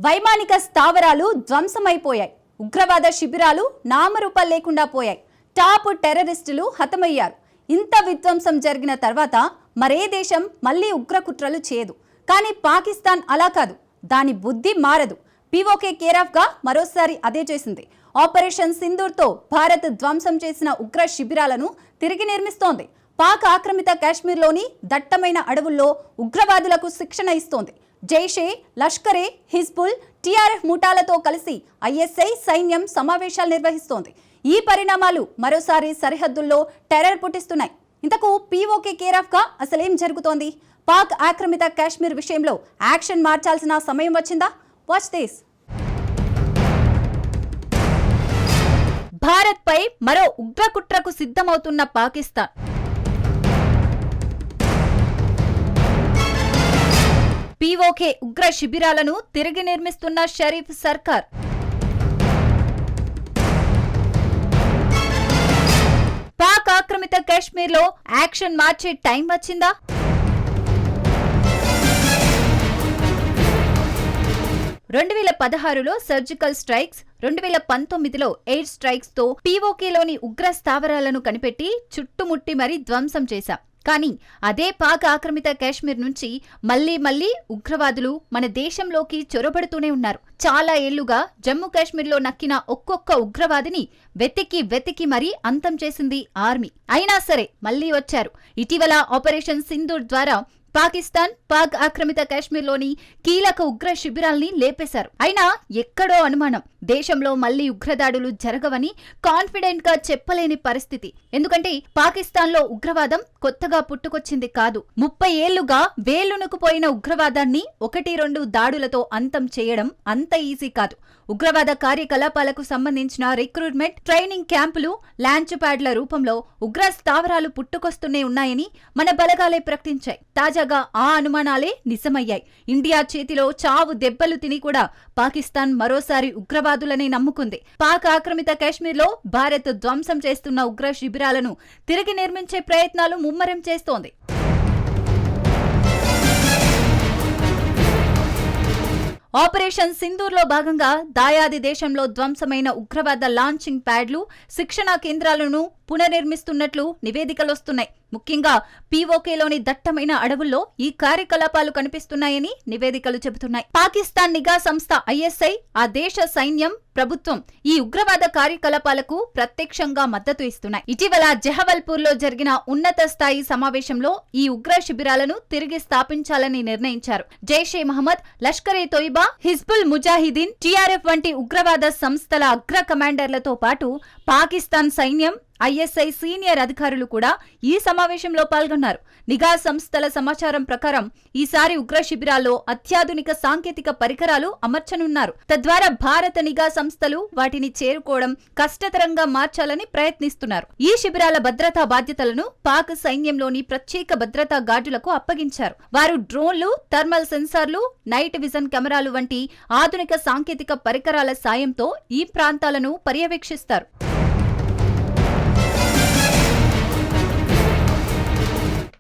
వైమానిక స్థావరాలు ధ్వంసమైపోయాయి. ఉగ్రవాద శిబిరాలు నామరూపాలు లేకుండా పోయాయి. టాప్ టెర్రరిస్టులు హతమయ్యారు. ఇంత విధ్వంసం జరిగిన తర్వాత మరే దేశం మళ్ళీ ఉగ్రకుట్రలు చేయదు. కానీ పాకిస్తాన్ అలా కాదు. దాని బుద్ధి మారదు. పీఓకే కేరాఫ్గా మరోసారి అదే చేసింది. ఆపరేషన్ సింధూర్తో భారత్ ధ్వంసం చేసిన ఉగ్ర శిబిరాలను తిరిగి నిర్మిస్తోంది. పాక్ ఆక్రమిత కాశ్మీర్లోని దట్టమైన అడవుల్లో ఉగ్రవాదులకు శిక్షణ ఇస్తోంది. జైషే, లష్కరే, హిజ్బుల్, టీఆర్ఎఫ్ ముఠాలతో కలిసి ఐఎస్ఐ సైన్యం సమావేశాలు నిర్వహిస్తోంది. ఈ పరిణామాలు మరోసారి సరిహద్దుల్లో టెర్రర్ పుట్టిస్తున్నాయి. ఇంతకు పీఓకే కేరాఫ్గా అసలేం జరుగుతోంది? పాక్ ఆక్రమిత కాశ్మీర్ విషయంలో యాక్షన్ మార్చాల్సిన సమయం వచ్చిందా? Watch this. భారత్పై మరో ఉగ్రకుట్రకు సిద్ధమవుతున్న పాకిస్తాన్. పీఓకే ఉగ్ర శిబిరాలను తిరిగి నిర్మిస్తున్న షరీఫ్ సర్కార్. పాక్ ఆక్రమిత కాశ్మీర్లో యాక్షన్ మార్చే టైం వచ్చిందా? రెండు 2016లో సర్జికల్ స్ట్రైక్స్, 2019లో ఎయిర్ స్ట్రైక్స్ తో పీఓకేలోని ఉగ్ర స్థావరాలను కనిపెట్టి చుట్టుముట్టి మరీ ధ్వంసం చేశాం. కానీ అదే పాక్ ఆక్రమిత కాశ్మీర్ నుంచి మళ్లీ ఉగ్రవాదులు మన దేశంలోకి చొరబడుతూనే ఉన్నారు. చాలా ఏళ్లుగా జమ్మూ కాశ్మీర్లో నక్కిన ఒక్కొక్క ఉగ్రవాదిని వెతికి మరీ అంతం చేసింది ఆర్మీ. అయినా సరే మళ్లీ వచ్చారు. ఇటీవల ఆపరేషన్ సింధూర్ ద్వారా పాకిస్తాన్ పాక్ ఆక్రమిత కాశ్మీర్లోని కీలక ఉగ్ర శిబిరాల్ని లేపేశారు. అయినా ఎక్కడో అనుమానం, దేశంలో మళ్లీ ఉగ్రదాడులు జరగవని కాన్ఫిడెంట్ గా చెప్పలేని పరిస్థితి. ఎందుకంటే పాకిస్తాన్లో ఉగ్రవాదం కొత్తగా పుట్టుకొచ్చింది కాదు. 30 ఏళ్లుగా వేలునుకుపోయిన ఉగ్రవాదాన్ని 1-2 దాడులతో అంతం చేయడం అంత ఈజీ కాదు. ఉగ్రవాద కార్యకలాపాలకు సంబంధించిన రిక్రూట్మెంట్, ట్రైనింగ్ క్యాంపులు, లాంచ్ ప్యాడ్ల రూపంలో ఉగ్ర స్థావరాలు పుట్టుకొస్తూనే ఉన్నాయని మన బలగాలే ప్రకటించాయి. తాజాగా ఆ అనుమానాలే నిజమయ్యాయి. ఇండియా చేతిలో చావు దెబ్బలు తిని కూడా పాకిస్తాన్ మరోసారి ఉగ్రవాదులనే నమ్ముకుంది. పాక్ ఆక్రమిత కాశ్మీర్లో భారత్ ధ్వంసం చేస్తున్న ఉగ్ర శిబిరాలను తిరిగి నిర్మించే ప్రయత్నాలు ముమ్మరం చేస్తోంది. ఆపరేషన్ సింధూర్లో భాగంగా దాయాది దేశంలో ధ్వంసమైన ఉగ్రవాద లాంచింగ్ ప్యాడ్లు, శిక్షణా కేంద్రాలను పునర్నిర్మిస్తున్నట్లు నివేదికలొస్తున్నాయి. ముఖ్యంగా పీఓకేలోని దట్టమైన అడవుల్లో ఈ కార్యకలాపాలు కనిపిస్తున్నాయని నివేదికలు చెబుతున్నాయి. పాకిస్తాన్ నిఘా సంస్థ ఐఎస్ఐ, ఆ దేశ సైన్యం, ప్రభుత్వం ఈ ఉగ్రవాద కార్యకలాపాలకు ప్రత్యక్షంగా మద్దతు ఇస్తున్నాయి. ఇటీవల జహవల్పూర్లో జరిగిన ఉన్నత స్థాయి సమావేశంలో ఈ ఉగ్ర శిబిరాలను తిరిగి స్థాపించాలని నిర్ణయించారు. జైషే మహమ్మద్, లష్కరే తోయిబా, హిజ్బుల్ ముజాహిదీన్, టీఆర్ఎఫ్ వంటి ఉగ్రవాద సంస్థల అగ్ర కమాండర్లతో పాటు పాకిస్తాన్ సైన్యం, ఐఎస్ఐ సీనియర్ అధికారులు కూడా ఈ సమావేశంలో పాల్గొన్నారు. నిఘా సంస్థల సమాచారం ప్రకారం ఈసారి ఉగ్ర శిబిరాల్లో అత్యాధునిక సాంకేతిక పరికరాలు అమర్చనున్నారు. తద్వారా భారత నిఘా సంస్థలు వాటిని చేరుకోవడం కష్టతరంగా మార్చాలని ప్రయత్నిస్తున్నారు. ఈ శిబిరాల భద్రతా బాధ్యతలను పాక్ సైన్యంలోని ప్రత్యేక భద్రతా గార్డులకు అప్పగించారు. వారు డ్రోన్లు, థర్మల్ సెన్సార్లు, నైట్ విజన్ కెమెరాలు వంటి ఆధునిక సాంకేతిక పరికరాల సాయంతో ఈ ప్రాంతాలను పర్యవేక్షిస్తారు.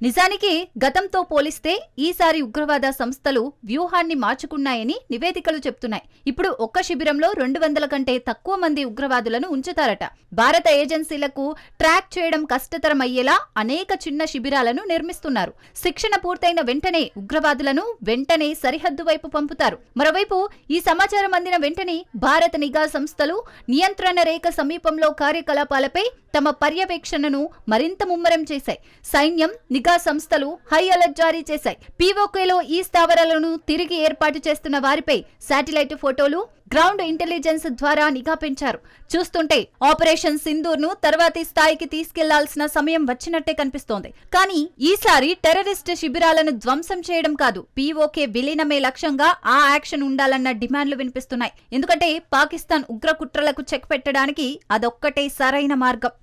నిజానికి గతంతో పోలిస్తే ఈసారి ఉగ్రవాద సంస్థలు వ్యూహాన్ని మార్చుకున్నాయని నివేదికలు చెప్తున్నాయి. ఇప్పుడు ఒక్క శిబిరంలో 200 కంటే తక్కువ మంది ఉగ్రవాదులను ఉంచుతారట. భారత ఏజెన్సీలకు ట్రాక్ చేయడం కష్టతరమయ్యేలా అనేక చిన్న శిబిరాలను నిర్మిస్తున్నారు. శిక్షణ పూర్తయిన వెంటనే ఉగ్రవాదులను వెంటనే సరిహద్దు వైపు పంపుతారు. మరోవైపు ఈ సమాచారం అందిన వెంటనే భారత నిఘా సంస్థలు నియంత్రణ రేఖ సమీపంలో కార్యకలాపాలపై తమ పర్యవేక్షణను మరింత ముమ్మరం చేశాయి. సైన్యం, నిఘా సంస్థలు హై అలర్ట్ జారీ చేశాయి. పీఓకేలో ఈ స్థావరాలను తిరిగి ఏర్పాటు చేస్తున్న వారిపై శాటిలైట్ ఫోటోలు, గ్రౌండ్ ఇంటెలిజెన్స్ ద్వారా నిఘా పెంచారు. చూస్తుంటే ఆపరేషన్ సింధూర్ ను తర్వాతి స్థాయికి తీసుకెళ్లాల్సిన సమయం వచ్చినట్టే కనిపిస్తోంది. కానీ ఈసారి టెర్రరిస్ట్ శిబిరాలను ధ్వంసం చేయడం కాదు, పీఓకే విలీనమే లక్ష్యంగా ఆ యాక్షన్ ఉండాలన్న డిమాండ్లు వినిపిస్తున్నాయి. ఎందుకంటే పాకిస్తాన్ ఉగ్ర కుట్రలకు చెక్ పెట్టడానికి అదొక్కటే సరైన మార్గం.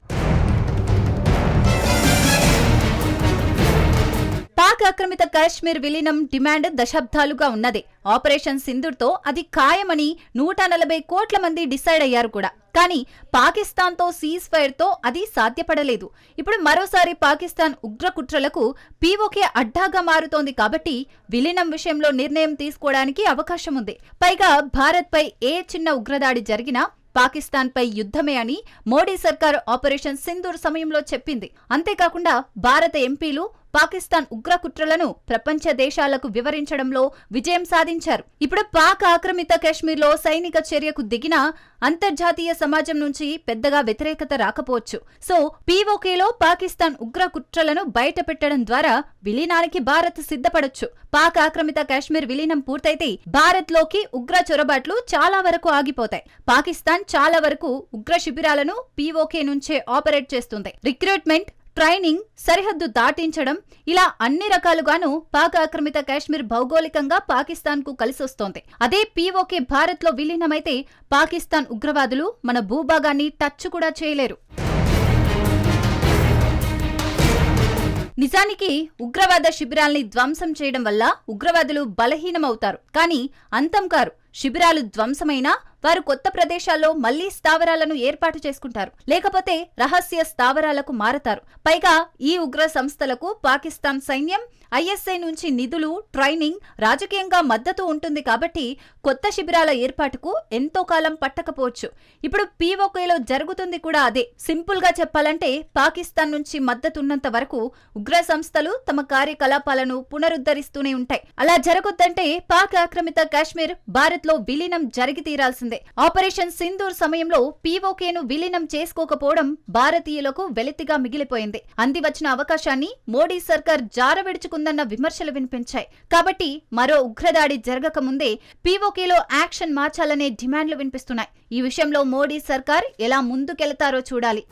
పాక్ ఆక్రమిత కాశ్మీర్ విలీనం డిమాండ్ దశాబ్దాలుగా ఉన్నదే. ఆపరేషన్ సింధూర్తో అది ఖాయమని 140 కోట్ల మంది డిసైడ్ అయ్యారు కూడా. కానీ పాకిస్తాన్తో సీజ్ ఫైర్తో అది సాధ్యపడలేదు. ఇప్పుడు మరోసారి పాకిస్తాన్ ఉగ్రకుట్రలకు పీఓకే అడ్డాగా మారుతోంది కాబట్టి విలీనం విషయంలో నిర్ణయం తీసుకోవడానికి అవకాశం ఉంది. పైగా భారత్పై ఏ చిన్న ఉగ్రదాడి జరిగినా పాకిస్తాన్పై యుద్ధమే అని మోడీ సర్కార్ ఆపరేషన్ సింధూర్ సమయంలో చెప్పింది. అంతేకాకుండా భారత ఎంపీలు పాకిస్తాన్ ఉగ్రకుట్రలను ప్రపంచ దేశాలకు వివరించడంలో విజయం సాధించారు. ఇప్పుడు పాక్ ఆక్రమిత కాశ్మీర్లో సైనిక చర్యకు దిగినా అంతర్జాతీయ సమాజం నుంచి పెద్దగా వ్యతిరేకత రాకపోవచ్చు. సో పీఓకేలో పాకిస్తాన్ ఉగ్రకుట్రలను బయట పెట్టడం ద్వారా విలీనానికి భారత్ సిద్ధపడొచ్చు. పాక్ ఆక్రమిత కాశ్మీర్ విలీనం పూర్తయితే భారత్లోకి ఉగ్ర చొరబాట్లు చాలా వరకు ఆగిపోతాయి. పాకిస్తాన్ చాలా వరకు ఉగ్ర శిబిరాలను పీఓకే నుంచే ఆపరేట్ చేస్తుంది. రిక్రూట్మెంట్, ట్రైనింగ్, సరిహద్దు దాటించడం, ఇలా అన్ని రకాలుగాను పాక్ ఆక్రమిత కాశ్మీర్ భౌగోళికంగా పాకిస్తాన్ కు కలిసొస్తోంది. అదే పీఓకే భారత్ లో విలీనమైతే పాకిస్తాన్ ఉగ్రవాదులు మన భూభాగాన్ని టచ్ కూడా చేయలేరు. నిజానికి ఉగ్రవాద శిబిరాల్ని ధ్వంసం చేయడం వల్ల ఉగ్రవాదులు బలహీనమవుతారు, కానీ అంతం కారు. శిబిరాలు ధ్వంసమైనా వారు కొత్త ప్రదేశాల్లో మళ్లీ స్థావరాలను ఏర్పాటు చేసుకుంటారు, లేకపోతే రహస్య స్థావరాలకు మారతారు. పైగా ఈ ఉగ్ర సంస్థలకు పాకిస్తాన్ సైన్యం, ఐఎస్ఐ నుంచి నిధులు, ట్రైనింగ్, రాజకీయంగా మద్దతు ఉంటుంది కాబట్టి కొత్త శిబిరాల ఏర్పాటుకు ఎంతో కాలం పట్టకపోవచ్చు. ఇప్పుడు పీఓకేలో జరుగుతుంది కూడా అదే. సింపుల్ గా చెప్పాలంటే పాకిస్తాన్ నుంచి మద్దతున్నంత వరకు ఉగ్ర సంస్థలు తమ కార్యకలాపాలను పునరుద్ధరిస్తూనే ఉంటాయి. అలా జరగొద్దంటే పాక్ ఆక్రమిత కాశ్మీర్ భారత్ లో విలీనం జరిగి తీరాల్సిందే. ఆపరేషన్ సింధూర్ సమయంలో పీఓకేను విలీనం చేసుకోకపోవడం భారతీయులకు వెలితిగా మిగిలిపోయింది. అంది వచ్చిన అవకాశాన్ని మోడీ సర్కార్ జారవిడుచుకుందన్న విమర్శలు వినిపించాయి. కాబట్టి మరో ఉగ్రదాడి జరగక ముందే పీఓకేలో యాక్షన్ మార్చాలనే డిమాండ్లు వినిపిస్తున్నాయి. ఈ విషయంలో మోడీ సర్కార్ ఎలా ముందుకెళతారో చూడాలి.